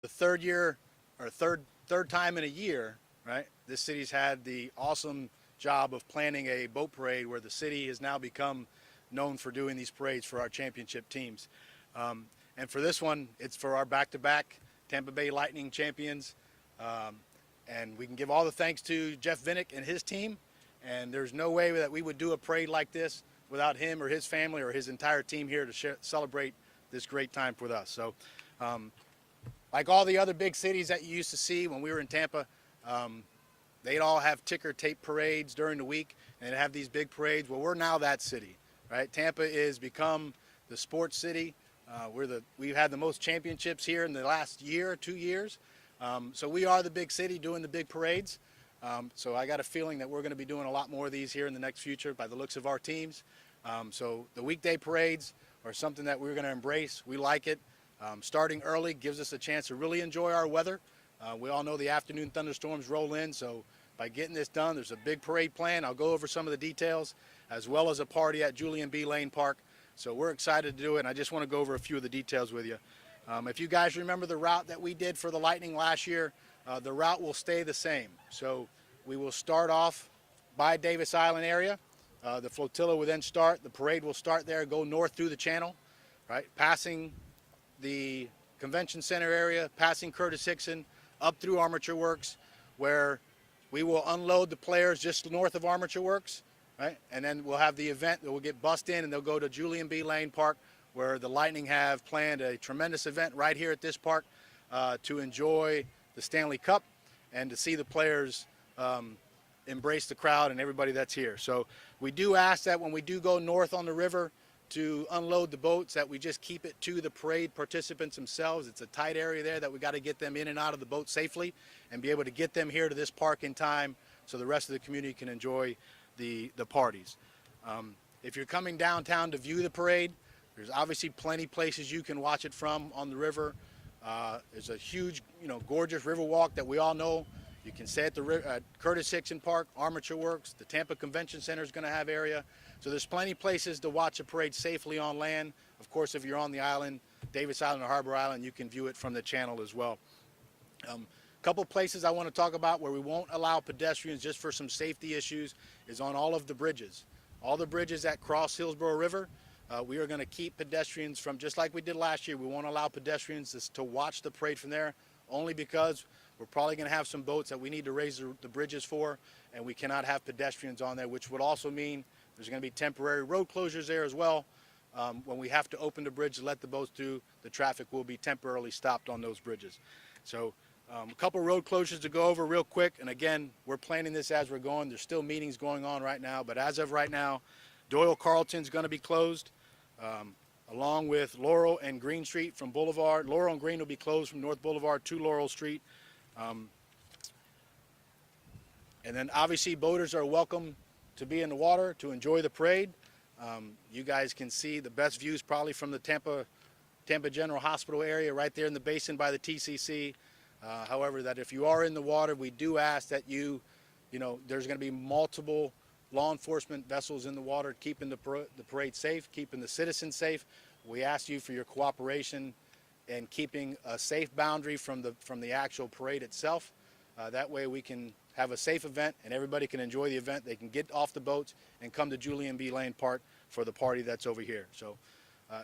the third year or third time in a year, right? This city's had the awesome job of planning a boat parade where the city has now become known for doing these parades for our championship teams. And for this one, it's for our back-to-back Tampa Bay Lightning champions. Um, and we can give all the thanks to Jeff Vinik and his team. And there's no way that we would do a parade like this without him or his family or his entire team here to celebrate this great time with us. So like all the other big cities that you used to see when we were in Tampa, they'd all have ticker tape parades during the week and have these big parades. Well, we're now that city, right? Tampa is become the sports city. We've had the most championships here in the last year, 2 years. So we are the big city doing the big parades. So I got a feeling that we're going to be doing a lot more of these here in the next future by the looks of our teams. So the weekday parades are something that we're going to embrace. We like it. Starting early gives us a chance to really enjoy our weather. We all know the afternoon thunderstorms roll in, so by getting this done, there's a big parade plan. I'll go over some of the details, as well as a party at Julian B. Lane Park. So we're excited to do it, and I just want to go over a few of the details with you. If you guys remember the route that we did for the Lightning last year, the route will stay the same. So we will start off by Davis Island area. The flotilla will then start. The parade will start there, go north through the channel, right, passing the convention center area, passing Curtis Hickson, up through Armature Works, where we will unload the players just north of Armature Works, right? And then we'll have the event that will get bussed in, and they'll go to Julian B. Lane Park, where the Lightning have planned a tremendous event right here at this park to enjoy the Stanley Cup and to see the players embrace the crowd and everybody that's here. So we do ask that when we do go north on the river to unload the boats, that we just keep it to the parade participants themselves. It's a tight area there that we got to get them in and out of the boat safely and be able to get them here to this park in time so the rest of the community can enjoy the parties. If you're coming downtown to view the parade, there's obviously plenty places you can watch it from on the river. There's a huge, gorgeous river walk that we all know. You can stay at the Curtis Hickson Park, Armature Works, the Tampa Convention Center is going to have area. So there's plenty of places to watch a parade safely on land. Of course, if you're on the island, Davis Island or Harbor Island, you can view it from the channel as well. A couple places I want to talk about where we won't allow pedestrians just for some safety issues is on all of the bridges. All the bridges that cross Hillsborough River, we are going to keep pedestrians from, just like we did last year, we won't allow pedestrians to watch the parade from there, only because we're probably going to have some boats that we need to raise the bridges for, and we cannot have pedestrians on there, which would also mean there's going to be temporary road closures there as well. When we have to open the bridge to let the boats through, the traffic will be temporarily stopped on those bridges. So a couple road closures to go over real quick. And again, we're planning this as we're going. There's still meetings going on right now. But as of right now, Doyle Carlton's going to be closed, along with Laurel and Green Street from Boulevard. Laurel and Green will be closed from North Boulevard to Laurel Street. And then obviously boaters are welcome to be in the water to enjoy the parade. You guys can see the best views probably from the Tampa General Hospital area right there in the basin by the TCC. However, that if you are in the water, we do ask that there's going to be multiple law enforcement vessels in the water keeping the parade safe, keeping the citizens safe. We ask you for your cooperation in keeping a safe boundary from the actual parade itself. That way we can have a safe event and everybody can enjoy the event. They can get off the boats and come to Julian B. Lane Park for the party that's over here. So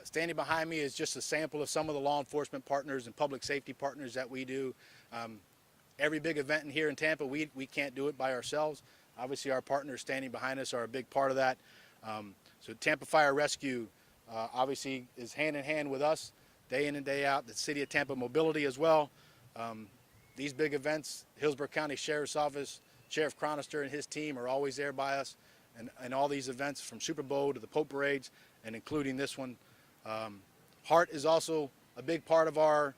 standing behind me is just a sample of some of the law enforcement partners and public safety partners that we do. Every big event in here in Tampa, we can't do it by ourselves. Obviously our partners standing behind us are a big part of that. So Tampa Fire Rescue obviously is hand in hand with us day in and day out. The City of Tampa Mobility as well. These big events, Hillsborough County Sheriff's Office, Sheriff Cronister and his team are always there by us, and all these events from Super Bowl to the Pope Parades, and including this one. Heart is also a big part of our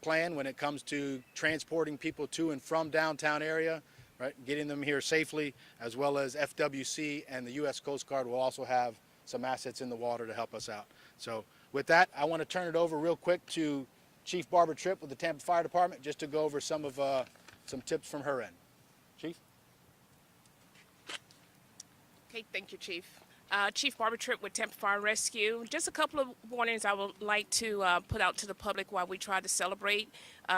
plan when it comes to transporting people to and from downtown area, right, getting them here safely, as well as FWC and the U.S. Coast Guard will also have some assets in the water to help us out. So with that, I want to turn it over real quick to Chief Barbara Tripp with the Tampa Fire Department just to go over some tips from her end. Chief? Okay, thank you, Chief. Chief Barbara Tripp with Tampa Fire Rescue. Just a couple of warnings I would like to put out to the public while we try to celebrate.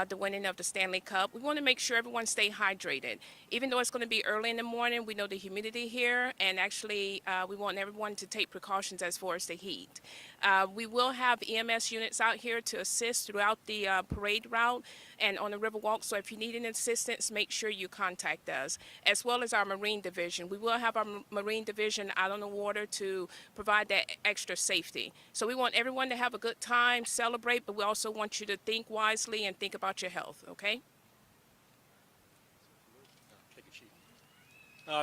the winning of the Stanley Cup. We want to make sure everyone stay hydrated. Even though it's going to be early in the morning, we know the humidity here, and actually we want everyone to take precautions as far as the heat. We will have EMS units out here to assist throughout the parade route and on the Riverwalk, so if you need any assistance, make sure you contact us, as well as our Marine Division. We will have our Marine Division out on the water to provide that extra safety. So we want everyone to have a good time, celebrate, but we also want you to think wisely and think about your health, okay?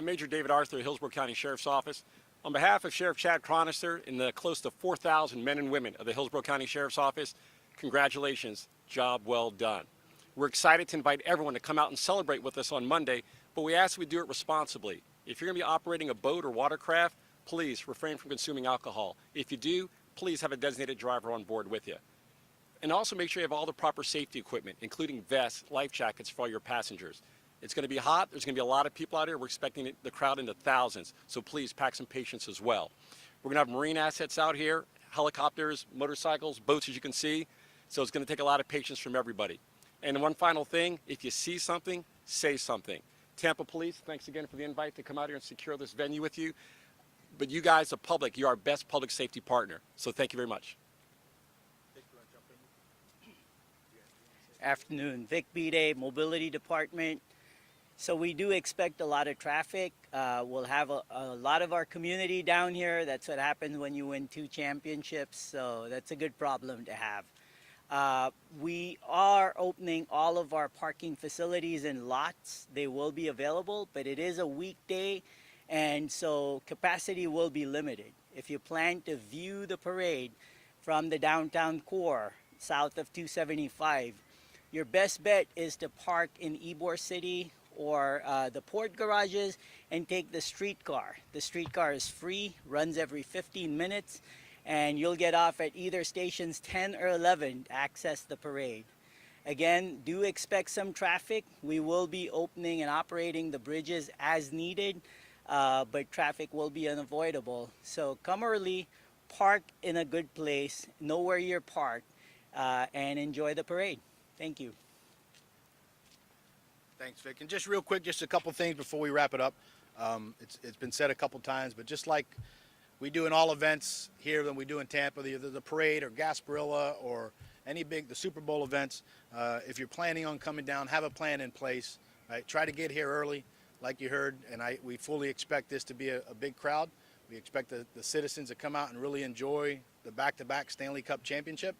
Major David Arthur, Hillsborough County Sheriff's Office. On behalf of Sheriff Chad Cronister and the close to 4,000 men and women of the Hillsborough County Sheriff's Office, congratulations, job well done. We're excited to invite everyone to come out and celebrate with us on Monday, but we ask we do it responsibly. If you're going to be operating a boat or watercraft, please refrain from consuming alcohol. If you do, please have a designated driver on board with you. And also make sure you have all the proper safety equipment, including vests, life jackets for all your passengers. It's going to be hot. There's going to be a lot of people out here. We're expecting the crowd into thousands, so please pack some patience as well. We're going to have marine assets out here, helicopters, motorcycles, boats, as you can see. So it's going to take a lot of patience from everybody. And one final thing, if you see something, say something. Tampa Police, thanks again for the invite to come out here and secure this venue with you. But you guys, the public, you're our best public safety partner. So thank you very much. Afternoon, Vic B-Day, Mobility Department. So we do expect a lot of traffic. We'll have a lot of our community down here. That's what happens when you win 2 championships. So that's a good problem to have. We are opening all of our parking facilities and lots. They will be available, but it is a weekday, and so capacity will be limited. If you plan to view the parade from the downtown core, south of 275, your best bet is to park in Ybor City or the port garages and take the streetcar. The streetcar is free, runs every 15 minutes, and you'll get off at either stations 10 or 11 to access the parade. Again, do expect some traffic. We will be opening and operating the bridges as needed, but traffic will be unavoidable. So come early, park in a good place, know where you're parked, and enjoy the parade. Thank you. Thanks, Vic. And just real quick, just a couple things before we wrap it up. It's been said a couple times, but just like we do in all events here than we do in Tampa, either the parade or Gasparilla or the Super Bowl events, if you're planning on coming down, have a plan in place. Right? Try to get here early, like you heard, and we fully expect this to be a big crowd. We expect the citizens to come out and really enjoy the back-to-back Stanley Cup championship.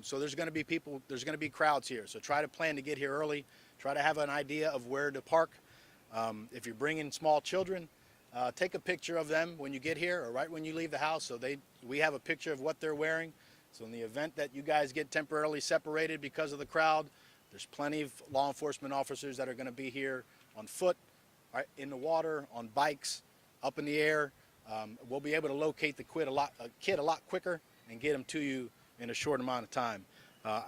So there's going to be people, there's going to be crowds here. So try to plan to get here early. Try to have an idea of where to park. If you're bringing small children, take a picture of them when you get here or right when you leave the house, so we have a picture of what they're wearing. So in the event that you guys get temporarily separated because of the crowd, there's plenty of law enforcement officers that are going to be here on foot, right, in the water, on bikes, up in the air. We'll be able to locate the kid a lot quicker and get them to you in a short amount of time.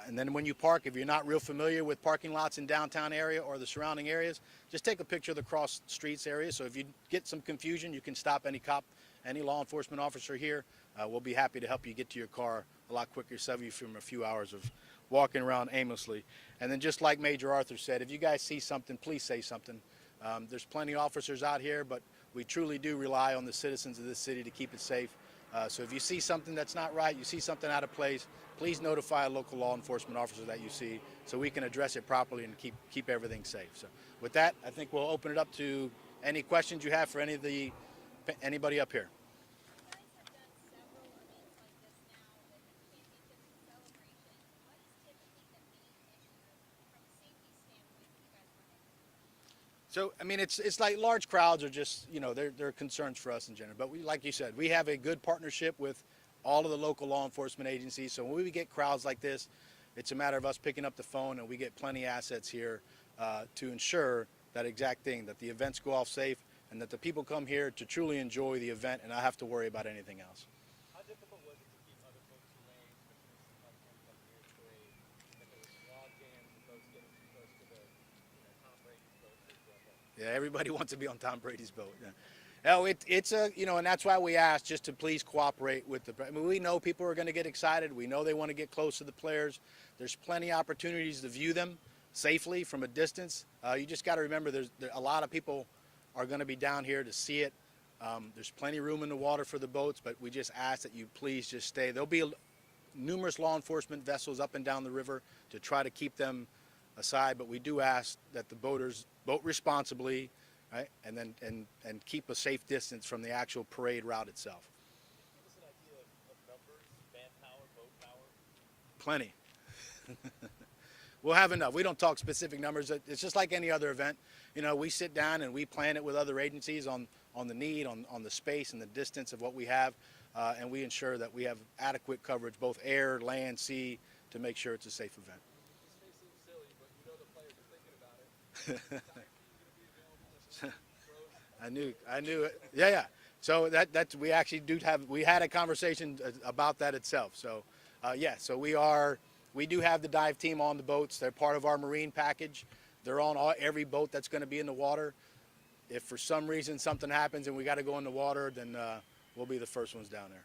And then when you park, if you're not real familiar with parking lots in downtown area or the surrounding areas, just take a picture of the cross streets area. So if you get some confusion, you can stop any cop, any law enforcement officer here. We'll be happy to help you get to your car a lot quicker, save you from a few hours of walking around aimlessly. And then just like Major Arthur said, if you guys see something, please say something. There's plenty of officers out here, but we truly do rely on the citizens of this city to keep it safe. So if you see something that's not right, you see something out of place, please notify a local law enforcement officer that you see so we can address it properly and keep everything safe. So with that, I think we'll open it up to any questions you have for anybody up here. So, I mean, it's like large crowds are just, they're concerns for us in general. But like you said, we have a good partnership with all of the local law enforcement agencies. So when we get crowds like this, it's a matter of us picking up the phone, and we get plenty of assets here to ensure that exact thing, that the events go off safe and that the people come here to truly enjoy the event and not have to worry about anything else. How difficult was it to keep other folks away, especially like Tampa Mayor's parade, that there was log jams and boats getting too close to the Tom Brady's boat, for example? Yeah, everybody wants to be on Tom Brady's boat. Yeah. Oh, it's a, you know, and that's why we asked just to please cooperate with the. I mean, we know people are going to get excited. We know they want to get close to the players. There's plenty of opportunities to view them safely from a distance. You just got to remember, a lot of people are going to be down here to see it. There's plenty of room in the water for the boats, but we just ask that you please just stay. There'll be numerous law enforcement vessels up and down the river to try to keep them aside, but we do ask that the boaters boat responsibly, right, and then and keep a safe distance from the actual parade route itself. Give us an idea of numbers, manpower, boat power. Plenty. We'll have enough. We don't talk specific numbers. It's just like any other event. You know, we sit down and we plan it with other agencies on the need, on the space and the distance of what we have, and we ensure that we have adequate coverage, both air, land, sea, to make sure it's a safe event. This may seem silly, but you know the players are thinking about it. I knew it. Yeah. So that's we actually we had a conversation about that itself. So yeah, so we do have the dive team on the boats. They're part of our marine package. They're on every boat that's going to be in the water. If for some reason something happens and we got to go in the water, then we'll be the first ones down there.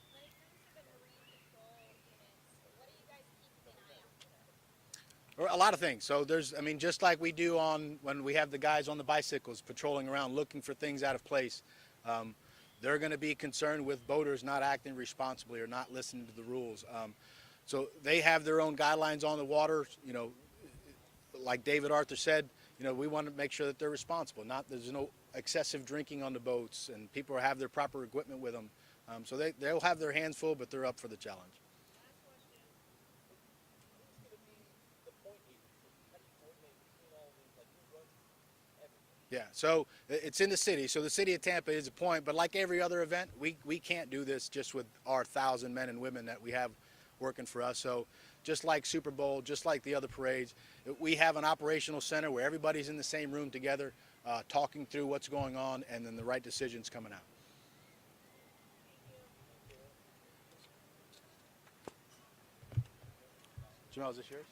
When it comes to the marine patrol units, what are you guys keeping an eye out for? Or a lot of things. So I mean, just like we do when we have the guys on the bicycles patrolling around looking for things out of place, they're going to be concerned with boaters not acting responsibly or not listening to the rules. So they have their own guidelines on the water. You know, like David Arthur said, you know, we want to make sure that they're responsible. There's no excessive drinking on the boats, and people have their proper equipment with them. So they'll have their hands full, but they're up for the challenge. Who's going to be the point agency? How do you coordinate between all of these? Like, who runs everything? Yeah, so it's in the city. So the city of Tampa is a point, but like every other event, we can't do this just with our 1,000 men and women that we have working for us. So just like Super Bowl, just like the other parades, we have an operational center where everybody's in the same room together, talking through what's going on, and then the right decisions coming out. Jamal, is this yours?